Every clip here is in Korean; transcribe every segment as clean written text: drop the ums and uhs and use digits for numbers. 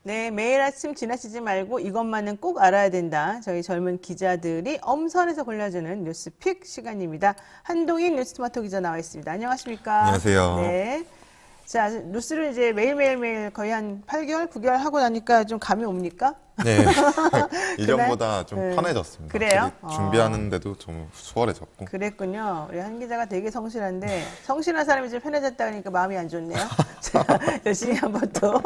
네, 매일 아침 지나치지 말고 이것만은 꼭 알아야 된다. 저희 젊은 기자들이 엄선해서 골라주는 뉴스픽 시간입니다. 한동인 뉴스토마토 기자 나와 있습니다. 안녕하십니까? 안녕하세요. 네. 자, 뉴스를 이제 매일매일 거의 한 8개월, 9개월 하고 나니까 좀 감이 옵니까? 네. 이전보다 좀 네. 편해졌습니다. 그래요? 확실히 준비하는데도 좀 수월해졌고. 그랬군요. 우리 한 기자가 되게 성실한데 성실한 사람이 좀 편해졌다 그러니까 마음이 안 좋네요. 자, 열심히 한번 또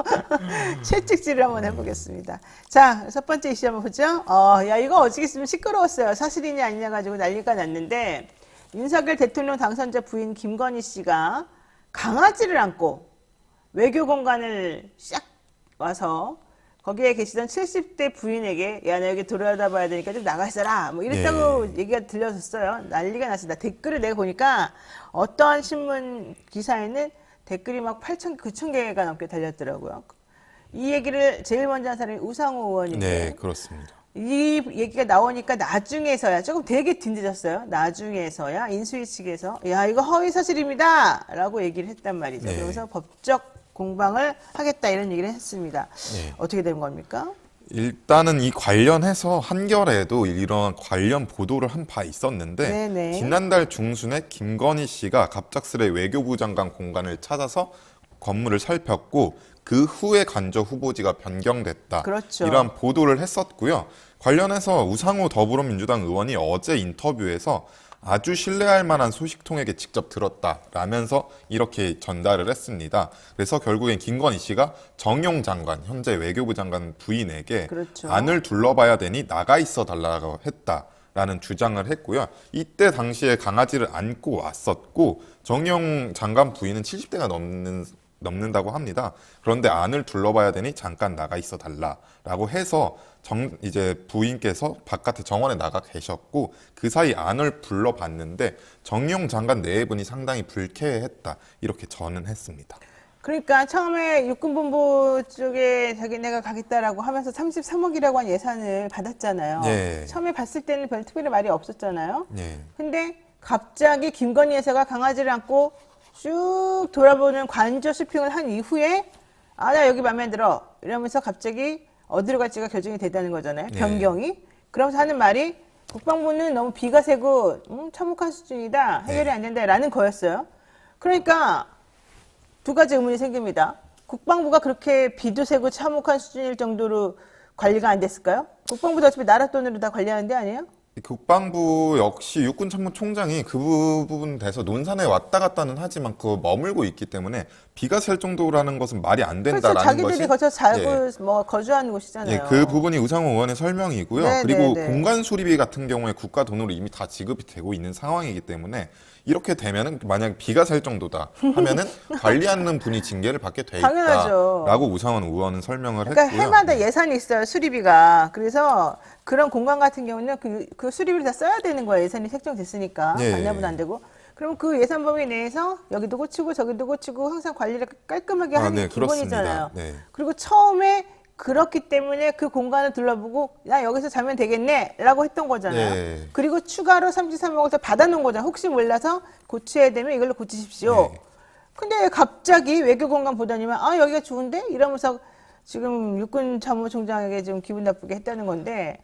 채찍질을 한번 해보겠습니다. 자, 첫 번째 이슈 한번 보죠. 야 이거 어떻게 쓰면 시끄러웠어요. 사실이냐 아니냐 가지고 난리가 났는데 윤석열 대통령 당선자 부인 김건희 씨가 강아지를 안고 외교 공간을 싹 와서 거기에 계시던 70대 부인에게 야, 나 여기 들여다 봐야 되니까 좀 나가 있어라. 뭐 이랬다고 얘기가 들려졌어요. 난리가 났습니다. 댓글을 내가 보니까 어떠한 신문 기사에는 댓글이 막 8천, 9천 개가 넘게 달렸더라고요. 이 얘기를 제일 먼저 한 사람이 우상호 의원인데 네, 그렇습니다. 이 얘기가 나오니까 나중에서야 조금 되게 딘드졌어요. 나중에서야 인수위 측에서 야 이거 허위 사실입니다 라고 얘기를 했단 말이죠. 네. 그러면서 법적 공방을 하겠다 이런 얘기를 했습니다. 네. 어떻게 된 겁니까? 일단은 이 관련해서 한겨레도 이런 관련 보도를 한 바 있었는데 네네. 지난달 중순에 김건희 씨가 갑작스레 외교부 장관 공간을 찾아서 건물을 살폈고 그 후에 간접 후보지가 변경됐다. 그렇죠. 이러한 보도를 했었고요. 관련해서 우상호 더불어민주당 의원이 어제 인터뷰에서 아주 신뢰할 만한 소식통에게 직접 들었다라면서 이렇게 전달을 했습니다. 그래서 결국엔 김건희 씨가 정용 장관, 현재 외교부 장관 부인에게 그렇죠. 안을 둘러봐야 되니 나가 있어 달라고 했다라는 주장을 했고요. 이때 당시에 강아지를 안고 왔었고 정용 장관 부인은 70대가 넘는다고 합니다. 그런데 안을 둘러봐야 되니 잠깐 나가 있어 달라라고 해서 이제 부인께서 바깥에 정원에 나가 계셨고 그 사이 안을 불러봤는데 정용 장관 네 분이 상당히 불쾌했다 이렇게 전언했습니다. 그러니까 처음에 육군본부 쪽에 자기네가 가겠다라고 하면서 33억이라고 한 예산을 받았잖아요. 네. 처음에 봤을 때는 별 특별히 말이 없었잖아요. 네. 근데 갑자기 김건희 여사가 강아지를 안고 쭉 돌아보는 관저 쇼핑을 한 이후에 아, 나 여기 마음에 들어 이러면서 갑자기 어디로 갈지가 결정이 됐다는 거잖아요. 네. 변경이. 그러면서 하는 말이 국방부는 너무 비가 새고 참혹한 수준이다. 해결이 네. 안 된다라는 거였어요. 그러니까 두 가지 의문이 생깁니다. 국방부가 그렇게 비도 새고 참혹한 수준일 정도로 관리가 안 됐을까요? 국방부도 어차피 나라 돈으로 다 관리하는 데 아니에요? 국방부 역시 육군참모총장이 그 부분 돼서 논산에 왔다 갔다는 하지만 그 머물고 있기 때문에 비가 셀 정도라는 것은 말이 안 그렇죠. 된다라는 자기들이 것이 거기서 살고 예. 뭐 거주하는 곳이잖아요. 예, 그 부분이 우상호 의원의 설명이고요. 네, 그리고 네, 네. 공간 수리비 같은 경우에 국가 돈으로 이미 다 지급이 되고 있는 상황이기 때문에 이렇게 되면은 만약 비가 셀 정도다 하면은 관리하는 분이 징계를 받게 돼 당연하죠. 있다라고 우상호 의원은 설명을 그러니까 했고요. 해마다 예산이 있어요, 수리비가. 그래서 그런 공간 같은 경우는 그 수리비를 다 써야 되는 거예요. 예산이 책정됐으니까. 예. 반납은 안 되고. 그럼 그 예산 범위 내에서 여기도 고치고 저기도 고치고 항상 관리를 깔끔하게 하는 게 기본이잖아요. 네. 그리고 처음에 그렇기 때문에 그 공간을 둘러보고 나 여기서 자면 되겠네 라고 했던 거잖아요. 네. 그리고 추가로 33억을 더 받아놓은 거잖아요. 혹시 몰라서 고쳐야 되면 이걸로 고치십시오. 네. 근데 갑자기 외교공간 보다니면 아 여기가 좋은데? 이러면서 지금 육군 참모총장에게 좀 기분 나쁘게 했다는 건데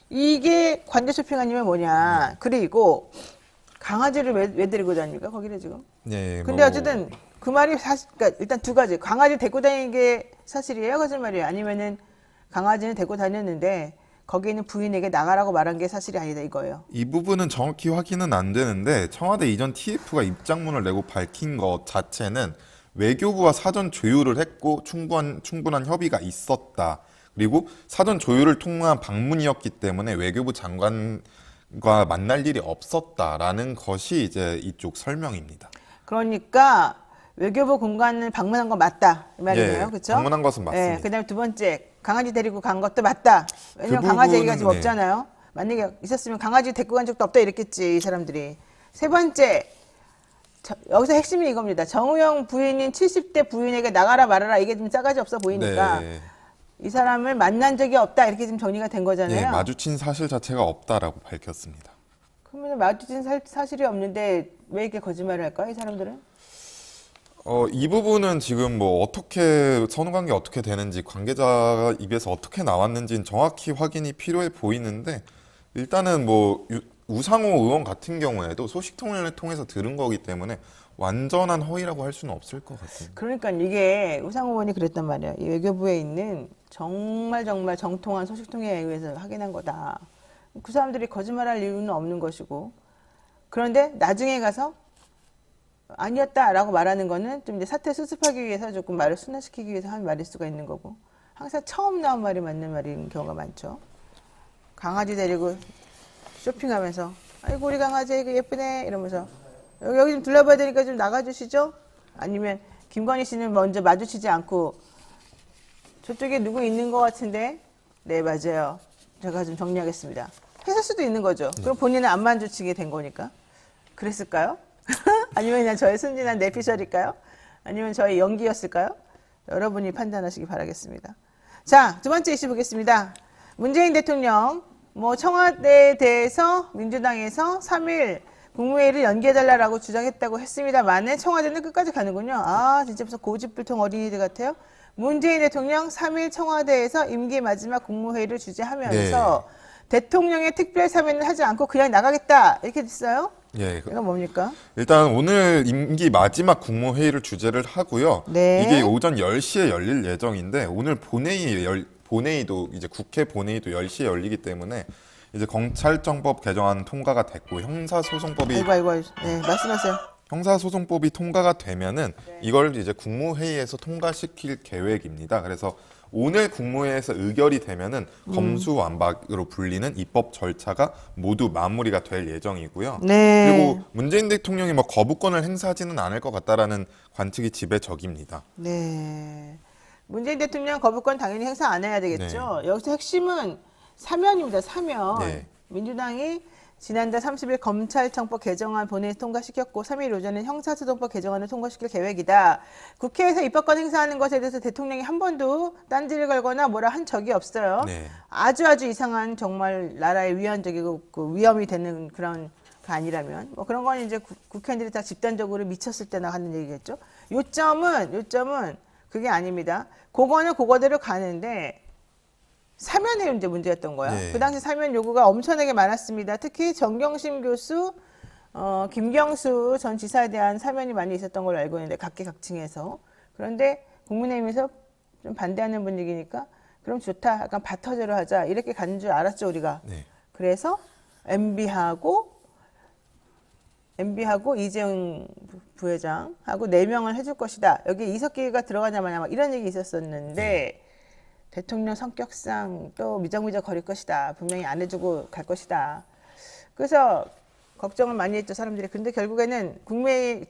이게 관제 쇼핑 아니면 뭐냐. 그리고 강아지를 왜 데리고 다닙니까? 거기를 지금. 네, 근데 어쨌든 그 말이 사실, 그러니까 일단 두 가지. 강아지 데리고 다니는 게 사실이에요? 거짓말이에요? 아니면은 강아지는 데리고 다녔는데 거기 있는 부인에게 나가라고 말한 게 사실이 아니다 이거예요. 이 부분은 정확히 확인은 안 되는데 청와대 이전 TF가 입장문을 내고 밝힌 것 자체는 외교부와 사전 조율을 했고 충분한 협의가 있었다. 그리고 사전 조율을 통한 방문이었기 때문에 외교부 장관과 만날 일이 없었다라는 것이 이제 이쪽 설명입니다. 그러니까 외교부 공간을 방문한 건 맞다 이 말이네요, 예, 그렇죠? 방문한 것은 맞습니다. 그다음에 두 번째 강아지 데리고 간 것도 맞다. 왜냐면 그 강아지 얘기가 지금 부분은, 없잖아요. 만약에 있었으면 강아지 데리고 간 적도 없다 이랬겠지 이 사람들이. 세 번째 여기서 핵심이 이겁니다. 정우영 부인인 70대 부인에게 나가라 말아라 이게 좀 싸가지 없어 보이니까 네. 이 사람을 만난 적이 없다 이렇게 지금 정리가 된 거잖아요. 예, 마주친 사실 자체가 없다라고 밝혔습니다. 그러면 마주친 사실이 없는데 왜 이렇게 거짓말을 할까 이 사람들은? 이 부분은 지금 뭐 어떻게 선후관계 어떻게 되는지 관계자 입에서 어떻게 나왔는지는 정확히 확인이 필요해 보이는데 일단은 뭐 우상호 의원 같은 경우에도 소식통을 통해서 들은 거기 때문에 완전한 허위라고 할 수는 없을 것 같아요. 그러니까 이게 우상호 의원이 그랬단 말이야. 이 외교부에 있는 정말 정통한 소식통에 의해서 확인한 거다. 그 사람들이 거짓말할 이유는 없는 것이고 그런데 나중에 가서 아니었다라고 말하는 거는 좀 이제 사태 수습하기 위해서 조금 말을 순화시키기 위해서 한 말일 수가 있는 거고 항상 처음 나온 말이 맞는 말인 경우가 많죠. 강아지 데리고 쇼핑하면서 아이고 우리 강아지 이거 예쁘네 이러면서 여기 좀 둘러봐야 되니까 좀 나가주시죠. 아니면 김건희 씨는 먼저 마주치지 않고 저쪽에 누구 있는 것 같은데 네 맞아요. 제가 좀 정리하겠습니다. 했을 수도 있는 거죠. 그럼 본인은 안 마주치게 된 거니까. 그랬을까요? 아니면 그냥 저의 순진한 내피셜일까요? 아니면 저의 연기였을까요? 여러분이 판단하시기 바라겠습니다. 자, 두 번째 이슈 보겠습니다. 문재인 대통령, 청와대에 대해서 민주당에서 3일 국무회의를 연기해달라고 주장했다고 했습니다만은 청와대는 끝까지 가는군요. 아, 진짜 무슨 고집불통 어린이들 같아요. 문재인 대통령 3일 청와대에서 임기 마지막 국무회의를 주재하면서 대통령의 특별 사면을 하지 않고 그냥 나가겠다 이렇게 됐어요. 예. 이건 뭡니까? 일단 오늘 임기 마지막 국무회의를 주재를 하고요. 네. 이게 오전 10시에 열릴 예정인데 오늘 본회의도 이제 국회 본회의도 10시에 열리기 때문에 이제 검찰청법 개정안 통과가 됐고 형사소송법이 아이고. 네, 말씀하세요. 형사소송법이 통과가 되면은 이걸 이제 국무회의에서 통과시킬 계획입니다. 그래서 오늘 국무회의에서 의결이 되면은 검수완박으로 불리는 입법 절차가 모두 마무리가 될 예정이고요. 네. 그리고 문재인 대통령이 뭐 거부권을 행사하지는 않을 것 같다라는 관측이 지배적입니다. 네. 문재인 대통령 거부권 당연히 행사 안 해야 되겠죠. 여기서 핵심은 사면입니다. 사면. 네. 민주당이 지난달 30일 검찰청법 개정안 본회의 통과시켰고 3일 오전에 형사소송법 개정안을 통과시킬 계획이다. 국회에서 입법권 행사하는 것에 대해서 대통령이 한 번도 딴지를 걸거나 뭐라 한 적이 없어요. 네. 아주 이상한 정말 나라의 위헌적이고 그 위험이 되는 그런 거 아니라면 뭐 그런 건 이제 국회의원들이 다 집단적으로 미쳤을 때나 하는 얘기겠죠. 요점은 그게 아닙니다. 그거는 그거대로 가는데 사면이 이제 문제였던 거야. 네. 그 당시 사면 요구가 엄청나게 많았습니다. 특히 정경심 교수, 김경수 전 지사에 대한 사면이 많이 있었던 걸로 알고 있는데 각계각층에서. 그런데 국민의힘에서 좀 반대하는 분위기니까 그럼 좋다. 약간 바터제로 하자. 이렇게 가는 줄 알았죠 우리가. 네. 그래서 MB하고 이재용 부회장하고 4명을 해줄 것이다. 여기 이석기가 들어가냐 마냐 막 이런 얘기 있었었는데 대통령 성격상 또 미적미적 거릴 것이다. 분명히 안 해주고 갈 것이다. 그래서 걱정을 많이 했죠 사람들이. 근데 결국에는 국무회의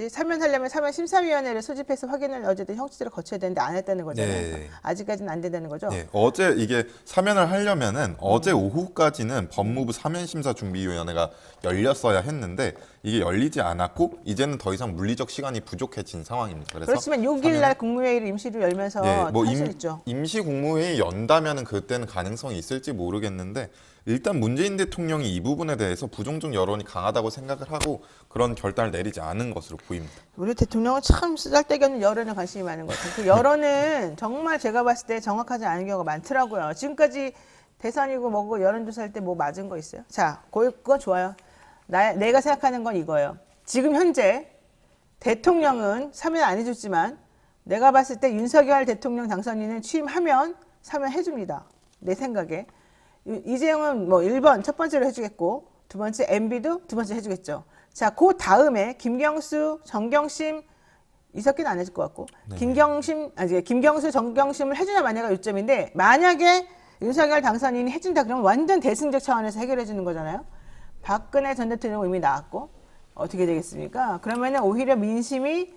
사면하려면 사면심사위원회를 소집해서 확인을 어쨌든 형식대로 거쳐야 되는데 안 했다는 거잖아요. 네. 아직까지는 안 된다는 거죠. 네, 어제 이게 사면을 하려면은 어제 오후까지는 법무부 사면심사준비위원회가 열렸어야 했는데 이게 열리지 않았고 이제는 더 이상 물리적 시간이 부족해진 상황입니다. 그래서 그렇지만 6일 날 국무회의를 임시로 열면서 할 수 있죠. 임시 국무회의 연다면은 그때는 가능성이 있을지 모르겠는데 일단 문재인 대통령이 이 부분에 대해서 부정적 여론이 강하다고 생각을 하고 그런 결단을 내리지 않은 것으로 보입니다. 우리 대통령은 참 쓰잘데기 없는 여론에 관심이 많은 것 같아요. 그 여론은 정말 제가 봤을 때 정확하지 않은 경우가 많더라고요. 지금까지 대선이고 뭐고 여론조사할 때 뭐 맞은 거 있어요? 자, 그거 좋아요. 내가 생각하는 건 이거예요. 지금 현재 대통령은 사면 안 해줬지만 내가 봤을 때 윤석열 대통령 당선인은 취임하면 사면해줍니다. 내 생각에. 이재용은 1번 첫 번째로 해주겠고 두 번째 MB도 두 번째 해주겠죠. 자, 그 다음에 김경수, 정경심, 이석기는 안 해줄 것 같고 김경수, 정경심을 해주냐 마냐가 요점인데 만약에 윤석열 당선인이 해준다 그러면 완전 대승적 차원에서 해결해 주는 거잖아요. 박근혜 전 대통령은 이미 나왔고 어떻게 되겠습니까? 그러면 오히려 민심이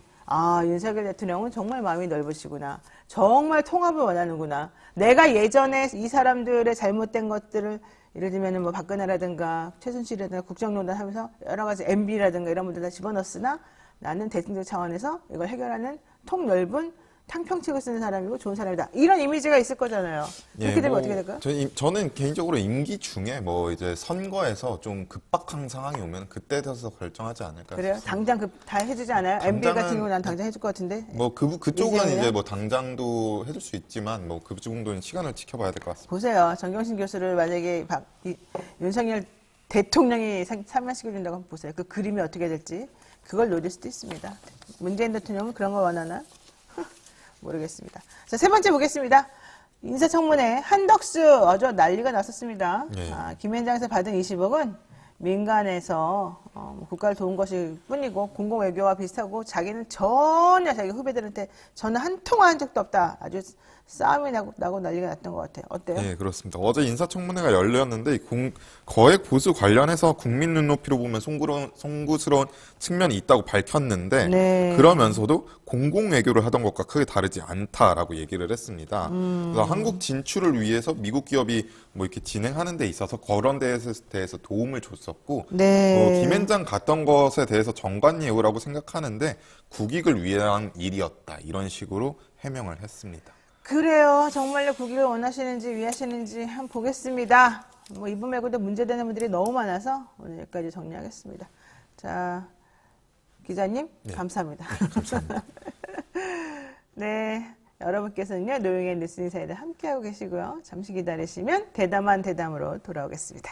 윤석열 대통령은 정말 마음이 넓으시구나. 정말 통합을 원하는구나. 내가 예전에 이 사람들의 잘못된 것들을 예를 들면 박근혜라든가 최순실이라든가 국정농단 하면서 여러 가지 MB라든가 이런 분들 다 집어넣었으나 나는 대승적 차원에서 이걸 해결하는 통 넓은 탕평치고 쓰는 사람이고 좋은 사람이다. 이런 이미지가 있을 거잖아요. 그렇게 되면 어떻게 될까요? 저는 개인적으로 임기 중에 뭐 이제 선거에서 좀 급박한 상황이 오면 그때 돼서 결정하지 않을까 그래요? 싶습니다. 당장 다 해주지 않아요? MB 같은 경우는 난 당장 해줄 것 같은데. 뭐 그쪽은 이재명이요? 이제 뭐 당장도 해줄 수 있지만 뭐 그 정도는 시간을 지켜봐야 될 것 같습니다. 보세요. 정경심 교수를 만약에 윤석열 대통령이 사면시켜준다고 한번 보세요. 그 그림이 어떻게 될지. 그걸 노릴 수도 있습니다. 문재인 대통령은 그런 거 원하나? 모르겠습니다. 자, 세 번째 보겠습니다. 인사청문회 한덕수 어제 난리가 났었습니다. 예. 김현장에서 받은 20억은 민간에서 국가를 도운 것일 뿐이고 공공외교와 비슷하고 자기는 전혀 자기 후배들한테 전화 한 통화 한 적도 없다. 아주 싸움이 나고 난리가 났던 것 같아요. 어때요? 네, 그렇습니다. 어제 인사청문회가 열렸는데 거액 보수 관련해서 국민 눈높이로 보면 송구스러운 측면이 있다고 밝혔는데 네. 그러면서도 공공외교를 하던 것과 크게 다르지 않다라고 얘기를 했습니다. 그래서 한국 진출을 위해서 미국 기업이 뭐 이렇게 진행하는 데 있어서 그런 데에 대해서 도움을 줬었고 네. 김현장 갔던 것에 대해서 정관예우라고 생각하는데 국익을 위한 일이었다. 이런 식으로 해명을 했습니다. 그래요. 정말로 국익을 원하시는지 위하시는지 한번 보겠습니다. 뭐 이분 말고도 문제되는 분들이 너무 많아서 오늘 여기까지 정리하겠습니다. 자, 기자님 네. 감사합니다. 네, 여러분께서는요 노영의 뉴스인사이드 함께하고 계시고요. 잠시 기다리시면 대담한 대담으로 돌아오겠습니다.